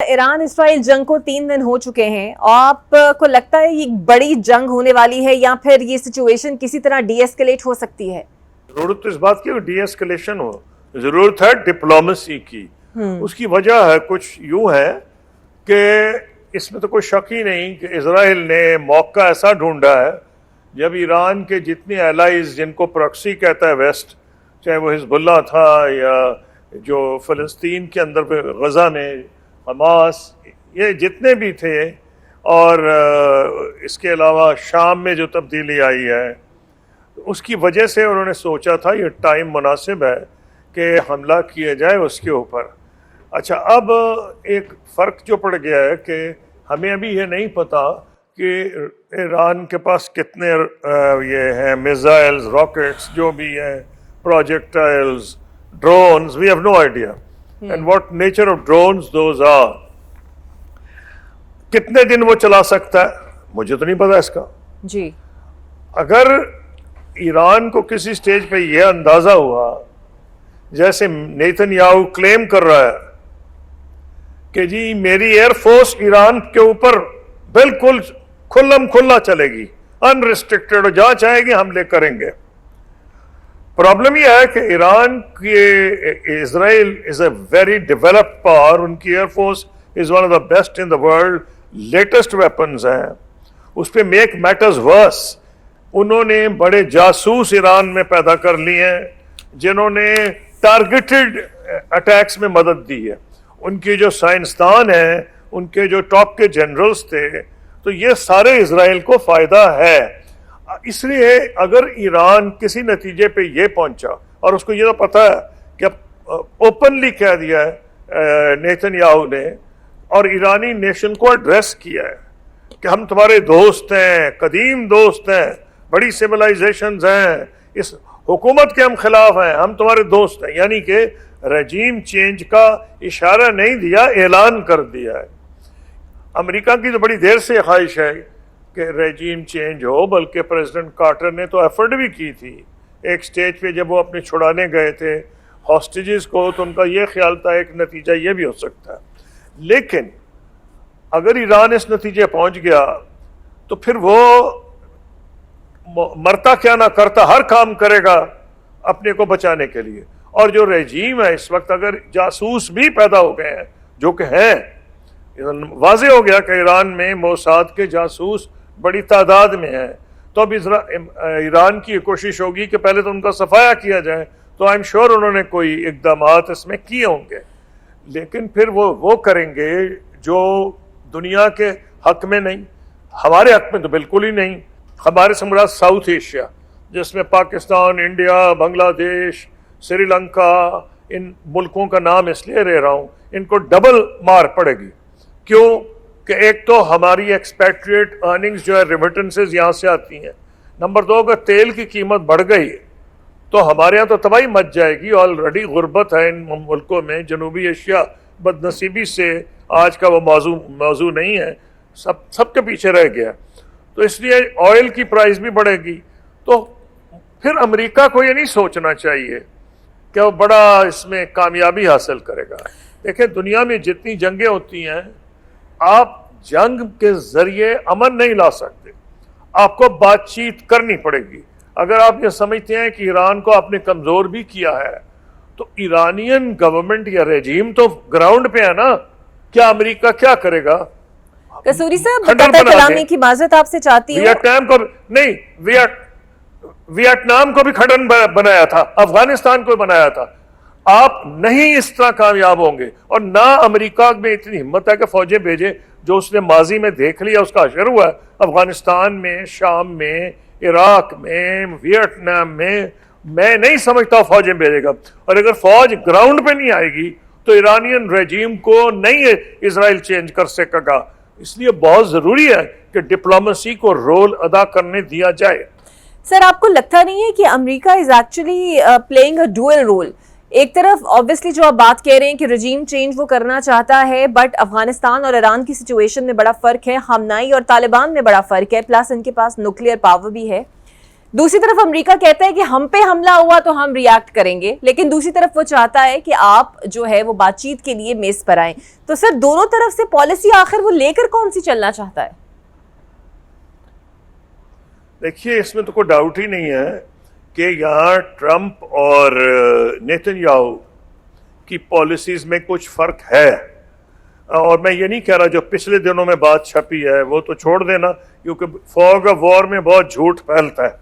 ایران اسرائیل جنگ کو 3 دن ہو چکے ہیں. آپ کو لگتا ہے یہ بڑی جنگ ہونے والی ہے یا پھر یہ سچویشن کسی طرح ڈی ایسکیلیٹ ہو سکتی ہے؟ ضرورت اس بات کی ڈی ایسکیلیشن ہو، ضرورت ہے ڈپلومیسی کی. اس کی وجہ ہے کچھ یوں ہے کہ اس میں تو کوئی شک ہی نہیں کہ اسرائیل نے موقع ایسا ڈھونڈا ہے جب ایران کے جتنے الائز جن کو پراکسی کہتا ہے ویسٹ، چاہے وہ حزب اللہ تھا یا جو فلسطین کے اندر پہ غزہ میں حماس، یہ جتنے بھی تھے، اور اس کے علاوہ شام میں جو تبدیلی آئی ہے، اس کی وجہ سے انہوں نے سوچا تھا یہ ٹائم مناسب ہے کہ حملہ کیا جائے اس کے اوپر. اچھا، اب ایک فرق جو پڑ گیا ہے کہ ہمیں ابھی یہ نہیں پتا کہ ایران کے پاس کتنے یہ ہیں میزائلز، راکٹس جو بھی ہیں، projectiles, drones. We have no idea and what nature of drones those are. کتنے دن وہ چلا سکتا ہے مجھے تو نہیں پتا اس کا. جی، اگر ایران کو کسی سٹیج پہ یہ اندازہ ہوا، جیسے نیتن یاہو کلیم کر رہا ہے کہ جی میری ایئر فورس ایران کے اوپر بالکل کھلم کھلا چلے گی، ان ریسٹرکٹیڈ، جہاں چاہے گی حملے کریں گے. پرابلم یہ ہے کہ ایران کی اسرائیل از اے ویری ڈیولپڈ پاور، ان کی air force is one of the best in the world, latest weapons ہیں. اس پہ میک میٹرز ورس، انہوں نے بڑے جاسوس ایران میں پیدا کر لیے ہیں جنہوں نے ٹارگیٹڈ اٹیکس میں مدد دی ہے. ان کے جو سائنسدان ہیں، ان کے جو ٹاپ کے جنرلز تھے، تو یہ سارے اسرائیل کو فائدہ ہے. اس لیے اگر ایران کسی نتیجے پہ یہ پہنچا، اور اس کو یہ تو پتا ہے کہ اوپنلی کہہ دیا ہے نیتن یاہو نے، اور ایرانی نیشن کو ایڈریس کیا ہے کہ ہم تمہارے دوست ہیں، قدیم دوست ہیں، بڑی سیولائزیشنز ہیں، اس حکومت کے ہم خلاف ہیں، ہم تمہارے دوست ہیں. یعنی کہ رجیم چینج کا اشارہ نہیں دیا، اعلان کر دیا ہے. امریکہ کی تو بڑی دیر سے خواہش ہے کہ رجیم چینج ہو، بلکہ پریزیڈنٹ کارٹر نے تو ایفرٹ بھی کی تھی ایک سٹیج پہ جب وہ اپنے چھڑانے گئے تھے ہاسٹیجز کو، تو ان کا یہ خیال تھا ایک نتیجہ یہ بھی ہو سکتا ہے. لیکن اگر ایران اس نتیجے پہنچ گیا تو پھر وہ مرتا کیا نہ کرتا ہر کام کرے گا اپنے کو بچانے کے لیے. اور جو رجیم ہے اس وقت، اگر جاسوس بھی پیدا ہو گئے ہیں جو کہ ہیں، واضح ہو گیا کہ ایران میں موساد کے جاسوس بڑی تعداد میں ہیں، تو اب ایران کی یہ کوشش ہوگی کہ پہلے تو ان کا صفایا کیا جائے. تو آئی ایم شیور انہوں نے کوئی اقدامات اس میں کیے ہوں گے، لیکن پھر وہ کریں گے جو دنیا کے حق میں نہیں، ہمارے حق میں تو بالکل ہی نہیں. ہمارے سے مراد ساؤتھ ایشیا، جس میں پاکستان، انڈیا، بنگلہ دیش، سری لنکا، ان ملکوں کا نام اس لیے لے رہا ہوں، ان کو ڈبل مار پڑے گی. کیوں کہ ایک تو ہماری ایکسپیٹریٹ ارننگز جو ہے ریمیٹنسز یہاں سے آتی ہیں. نمبر 2، اگر تیل کی قیمت بڑھ گئی تو ہمارے ہاں تو تباہی مچ جائے گی. آلریڈی غربت ہے ان ملکوں میں. جنوبی ایشیا بد نصیبی سے آج کا وہ موضوع نہیں ہے، سب کے پیچھے رہ گیا. تو اس لیے آئل کی پرائز بھی بڑھے گی. تو پھر امریکہ کو یہ نہیں سوچنا چاہیے کہ وہ بڑا اس میں کامیابی حاصل کرے گا. دیکھیں دنیا میں جتنی جنگیں ہوتی ہیں، آپ جنگ کے ذریعے امن نہیں لا سکتے، آپ کو بات چیت کرنی پڑے گی. اگر آپ یہ سمجھتے ہیں کہ ایران کو آپ نے کمزور بھی کیا ہے، تو ایرانین گورنمنٹ یا رجیم تو گراؤنڈ پہ ہے نا. کیا امریکہ کیا کرے گا؟ قصوری صاحب، کلامی کی معذرت آپ سے چاہتی ہوں. ویتنام کو نہیں، ویتنام کو بھی کھنڈن بنایا تھا، افغانستان کو بنایا تھا. آپ نہیں اس طرح کامیاب ہوں گے. اور نہ امریکہ میں اتنی ہمت ہے کہ فوجیں بھیجے. جو اس نے ماضی میں دیکھ لیا اس کا اثر ہوا ہے افغانستان میں، شام میں، عراق میں، ویتنام میں نہیں سمجھتا فوجیں بھیجے گا. اور اگر فوج گراؤنڈ پہ نہیں آئے گی تو ایرانین رجیم کو نہیں اسرائیل چینج کر سکے گا. اس لیے بہت ضروری ہے کہ ڈپلومیسی کو رول ادا کرنے دیا جائے. سر، آپ کو لگتا نہیں ہے کہ America is actually playing a dual role? ایک طرف آبویسلی جو آپ بات کہہ رہے ہیں کہ رجیم چینج وہ کرنا چاہتا ہے، بٹ افغانستان اور ایران کی سچویشن میں بڑا فرق ہے، خامنائی اور طالبان میں بڑا فرق ہے، پلس ان کے پاس نیوکلیئر پاور بھی ہے. دوسری طرف امریکہ کہتا ہے کہ ہم پہ حملہ ہوا تو ہم ریاکٹ کریں گے، لیکن دوسری طرف وہ چاہتا ہے کہ آپ جو ہے وہ بات چیت کے لیے میز پر آئیں. تو سر دونوں طرف سے پالیسی آخر وہ لے کر کون سی چلنا چاہتا ہے؟ دیکھیے اس میں تو کوئی ڈاؤٹ ہی نہیں ہے کہ یہاں ٹرمپ اور نیتن یاہو کی پالیسیز میں کچھ فرق ہے. اور میں یہ نہیں کہہ رہا جو پچھلے دنوں میں بات چھپی ہے وہ تو چھوڑ دینا، کیونکہ فوگ آف وار میں بہت جھوٹ پھیلتا ہے.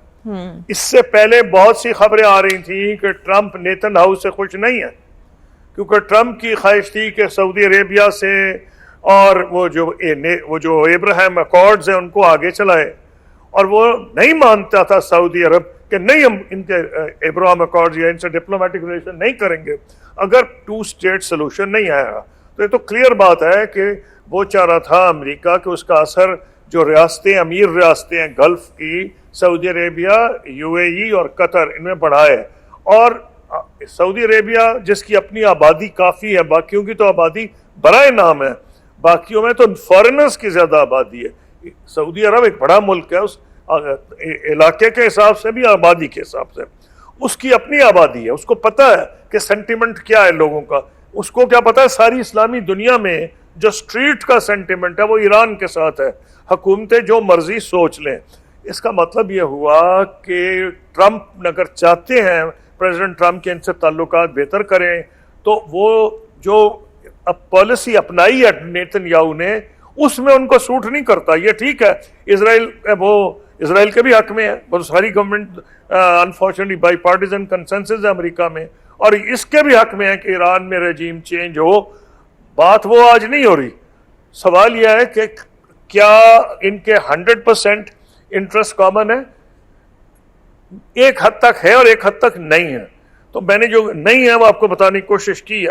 اس سے پہلے بہت سی خبریں آ رہی تھیں کہ ٹرمپ نیتن یاہو سے خوش نہیں ہے، کیونکہ ٹرمپ کی خواہش تھی کہ سعودی عربیہ سے اور وہ جو ابراہیم اکارڈز ہیں ان کو آگے چلائے، اور وہ نہیں مانتا تھا سعودی عرب کہ نہیں ہم ان کے ابراہیم اکارڈز یا ان سے ڈپلومیٹک ریلیشن نہیں کریں گے اگر 2 اسٹیٹ سولوشن نہیں آئے گا. تو یہ تو کلیئر بات ہے کہ وہ چاہ رہا تھا امریکہ کہ اس کا اثر جو ریاستیں امیر ریاستیں ہیں گلف کی، سعودی عربیہ، UAE اور قطر، ان میں بڑھائے. اور سعودی عربیہ جس کی اپنی آبادی کافی ہے، باقیوں کی تو آبادی برائے نام ہے، باقیوں میں تو فارنرز کی زیادہ آبادی ہے. سعودی عرب ایک بڑا ملک ہے، اس علاقے کے حساب سے بھی آبادی کے حساب سے اس کی اپنی آبادی ہے. اس کو پتہ ہے کہ سینٹیمنٹ کیا ہے لوگوں کا. اس کو کیا پتہ ہے ساری اسلامی دنیا میں جو اسٹریٹ کا سینٹیمنٹ ہے وہ ایران کے ساتھ ہے. حکومتیں جو مرضی سوچ لیں. اس کا مطلب یہ ہوا کہ ٹرمپ اگر چاہتے ہیں پریزیڈنٹ ٹرمپ کے ان سے تعلقات بہتر کریں تو وہ جو پالیسی اپنائی ہے نیتن یاہو نے اس میں ان کو سوٹ نہیں کرتا. یہ ٹھیک ہے اسرائیل کے بھی حق میں ہے، بہت ساری government unfortunately bipartisan consensus ہے امریکہ میں، اور اس کے بھی حق میں ہے کہ ایران میں رجیم چینج ہو. بات وہ آج نہیں ہو رہی. سوال یہ ہے کہ کیا ان کے 100% انٹرسٹ کامن ہے؟ ایک حد تک ہے اور ایک حد تک نہیں ہے. تو میں نے جو نہیں ہے وہ آپ کو بتانے کی کوشش کی ہے.